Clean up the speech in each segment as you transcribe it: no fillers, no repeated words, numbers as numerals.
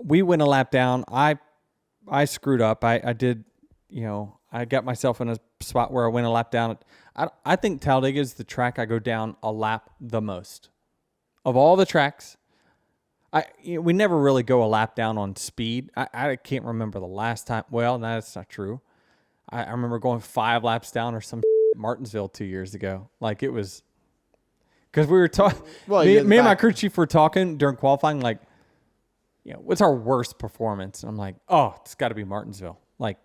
we went a lap down. I screwed up. I did, I got myself in a spot where I went a lap down. I think Talladega is the track I go down a lap the most. Of all the tracks, we never really go a lap down on speed. I can't remember the last time. Well, no, that's not true. I remember going 5 laps down or some at Martinsville 2 years ago. Like it was, because we were talking, me and my crew chief were talking during qualifying, like, what's our worst performance? And I'm like, oh, it's got to be Martinsville. Like,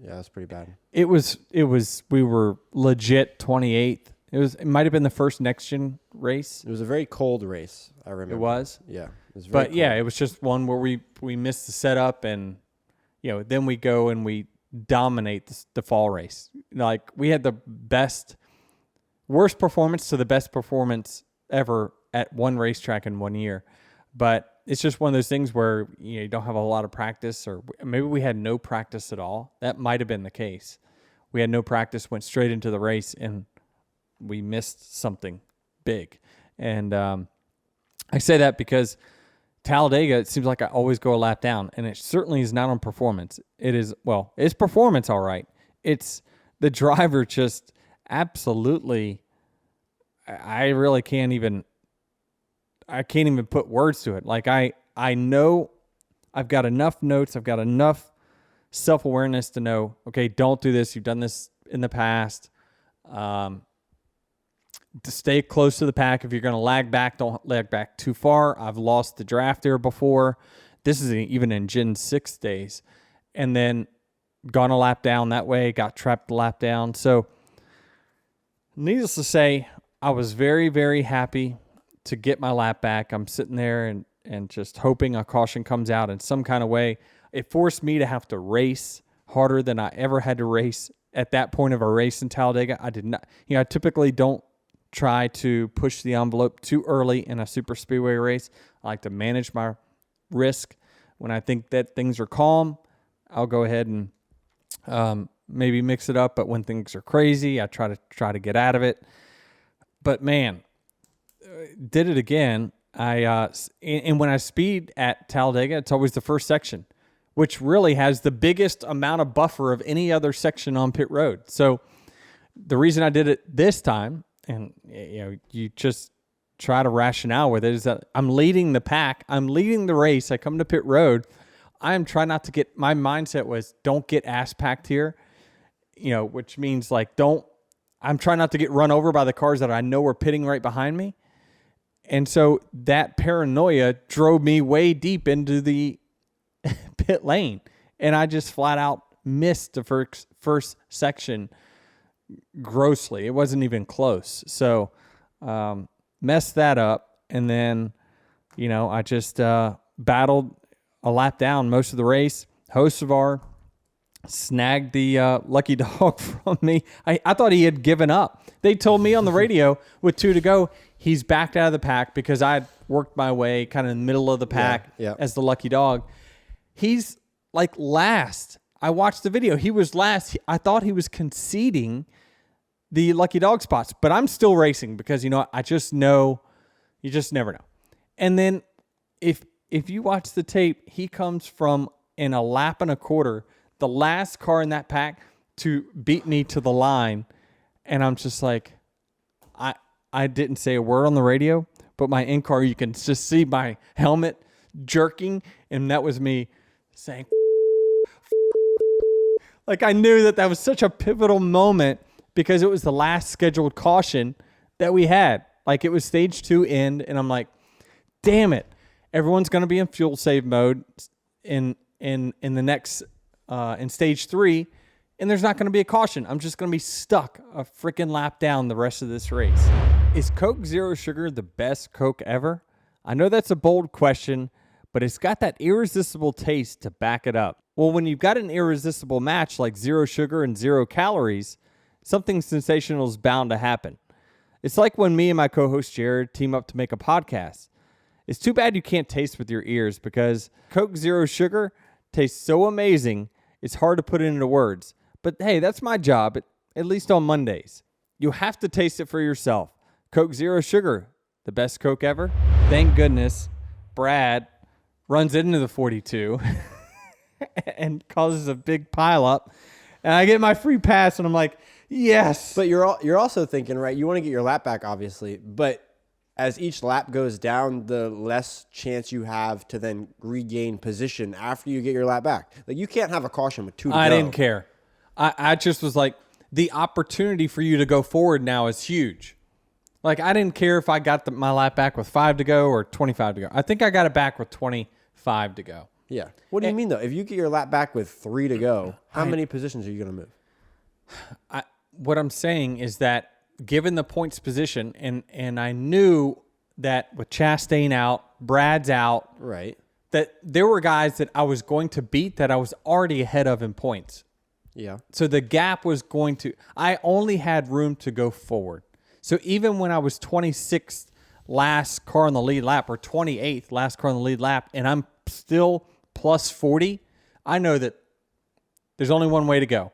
yeah, that's pretty bad. It was, we were legit 28th. It might have been the first next gen race. It was a very cold race, I remember. It was? Yeah. It was very cold. Yeah, it was just one where we missed the setup and, then we go and we dominate the fall race. Like, we had the worst performance to the best performance ever at one racetrack in 1 year. But it's just one of those things where you don't have a lot of practice, or maybe we had no practice at all. That might have been the case. We had no practice, went straight into the race, and we missed something big. And I say that because Talladega, it seems like I always go a lap down, and it certainly is not on performance. It's performance all right. It's the driver just absolutely, I really can't even put words to it. Like I know I've got enough notes. I've got enough self-awareness to know, okay, don't do this. You've done this in the past. To stay close to the pack. If you're going to lag back, don't lag back too far. I've lost the draft there before. This is even in Gen 6 days. And then gone a lap down that way, got trapped a lap down. So needless to say, I was very, very happy to get my lap back. I'm sitting there and just hoping a caution comes out in some kind of way. It forced me to have to race harder than I ever had to race at that point of a race in Talladega. I did not, I typically don't try to push the envelope too early in a super speedway race. I like to manage my risk. When I think that things are calm, I'll go ahead and maybe mix it up. But when things are crazy, I try to get out of it. But man, did it again. And when I speed at Talladega, it's always the first section, which really has the biggest amount of buffer of any other section on pit road. So the reason I did it this time, and you just try to rationale with it, is that I'm leading the pack. I'm leading the race. I come to pit road. I am trying not to get, my mindset was don't get ass packed here, which means like I'm trying not to get run over by the cars that I know are pitting right behind me. And so that paranoia drove me way deep into the pit lane. And I just flat out missed the first section grossly. It wasn't even close. So messed that up. And then, I just battled a lap down most of the race. Hocevar snagged the lucky dog from me. I thought he had given up. They told me on the radio with 2 to go, he's backed out of the pack because I had worked my way kind of in the middle of the pack as the lucky dog. He's like last. I watched the video. He was last. I thought he was conceding the lucky dog spots, but I'm still racing because, I just know, you just never know. And then if you watch the tape, he comes from in a lap and a quarter, the last car in that pack to beat me to the line. And I'm just like, I didn't say a word on the radio, but my in-car, you can just see my helmet jerking. And that was me saying, like, I knew that was such a pivotal moment because it was the last scheduled caution that we had. Like, it was stage 2 end. And I'm like, damn it. Everyone's going to be in fuel save mode in the next, in stage 3. And there's not going to be a caution. I'm just going to be stuck a freaking lap down the rest of this race. Is Coke Zero Sugar the best Coke ever? I know that's a bold question, but it's got that irresistible taste to back it up. Well, when you've got an irresistible match like zero sugar and 0 calories, something sensational is bound to happen. It's like when me and my co-host Jared team up to make a podcast. It's too bad you can't taste with your ears because Coke Zero Sugar tastes so amazing, it's hard to put it into words. But hey, that's my job, at least on Mondays. You have to taste it for yourself. Coke Zero Sugar, the best Coke ever. Thank goodness Brad runs into the 42 and causes a big pile up. And I get my free pass, and I'm like, yes. But you're also thinking, right, you want to get your lap back, obviously. But as each lap goes down, the less chance you have to then regain position after you get your lap back. Like, you can't have a caution with 2 to go. I didn't care. I just was like, the opportunity for you to go forward now is huge. Like, I didn't care if I got my lap back with 5 to go or 25 to go. I think I got it back with 25 to go. Yeah. What do you mean, though? If you get your lap back with 3 to go, how many positions are you going to move? What I'm saying is that given the points position, and I knew that with Chastain out, Brad's out, Right. that there were guys that I was going to beat that I was already ahead of in points. Yeah. So the gap was going to, I only had room to go forward. So even when I was 26th last car on the lead lap or 28th last car on the lead lap, and I'm still plus 40, I know that there's only one way to go,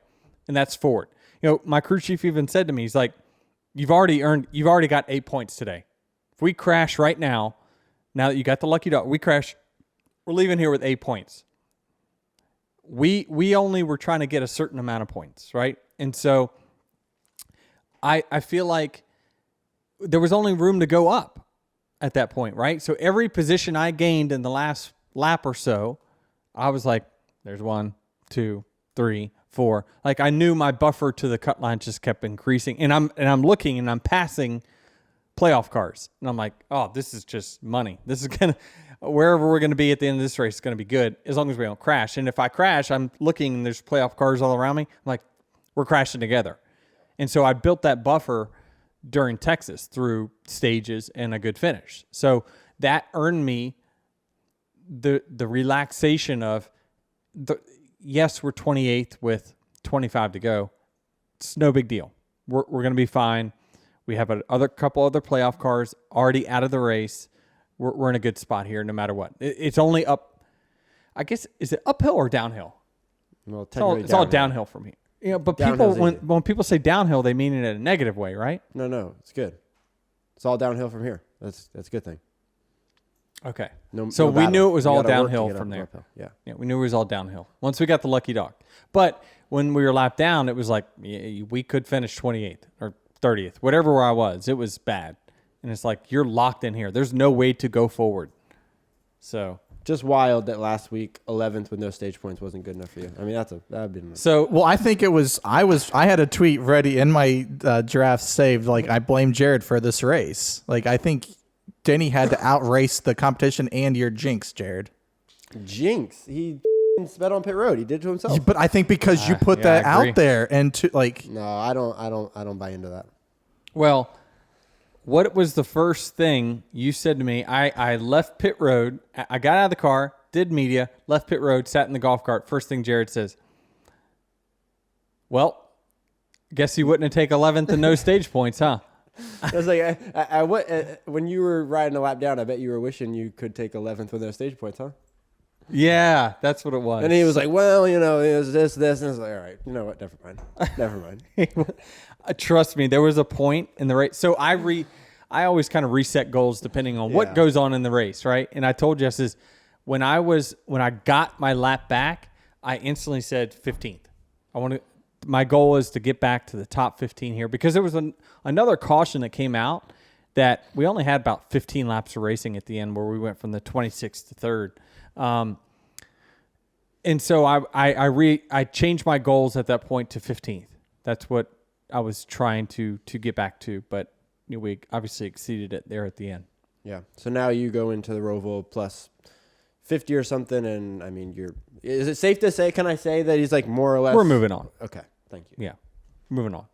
and that's forward. You know, my crew chief even said to me, he's like, you've already got 8 points today. If we crash right now that you got the lucky dog, we crash, we're leaving here with 8 points. We only were trying to get a certain amount of points, right? And so I feel like there was only room to go up at that point, right? So every position I gained in the last lap or so, I was like, there's 1, 2, 3, 4. Like, I knew my buffer to the cut line just kept increasing, and I'm looking and I'm passing playoff cars, and I'm like, oh, this is just money. This is gonna, wherever we're gonna be at the end of this race is gonna be good as long as we don't crash. And if I crash, I'm looking and there's playoff cars all around me. I'm like, we're crashing together. And so I built that buffer during Texas through stages and a good finish. So that earned me the relaxation of yes, we're 28th with 25 to go. It's no big deal. We're going to be fine. We have a couple other playoff cars already out of the race. We're in a good spot here no matter what. It's only up. I guess, is it uphill or downhill? Well, It's all downhill from here. You know, but people, when people say downhill, they mean it in a negative way, right? No, it's good. It's all downhill from here. That's a good thing. Okay. So we knew it was all downhill from there. Yeah, we knew it was all downhill once we got the lucky dog. But when we were lapped down, it was like we could finish 28th or 30th, whatever where I was. It was bad. And it's like, you're locked in here. There's no way to go forward. So just wild that last week 11th with no stage points wasn't good enough for you. I mean, that'd been so. Well, I think it was. I had a tweet ready in my draft saved. Like, I blame Jared for this race. Like, I think Denny had to outrace the competition and your jinx, Jared. Jinx. He sped on pit road. He did it to himself. But I think because you put that out there and to like. No, I don't buy into that. Well, what was the first thing you said to me? I left pit road. I got out of the car, did media, left pit road, sat in the golf cart. First thing Jared says, well, guess you wouldn't have taken 11th and no stage points, huh? I was like, when you were riding a lap down, I bet you were wishing you could take 11th with no stage points, huh? Yeah, that's what it was. And he was like, well, it was this. And I was like, all right, you know what? Never mind. Trust me, there was a point in the race. So I always kind of reset goals depending on what goes on in the race, right? And I told Jess is when I got my lap back, I instantly said 15th. My goal is to get back to the top 15 here because there was another caution that came out that we only had about 15 laps of racing at the end where we went from the 26th to 3rd. And so I changed my goals at that point to 15th. That's what I was trying to get back to, but we obviously exceeded it there at the end. Yeah. So now you go into the Roval plus 50 or something, and I mean, is it safe to say? Can I say that he's like more or less? We're moving on. Okay. Thank you. Yeah, moving on.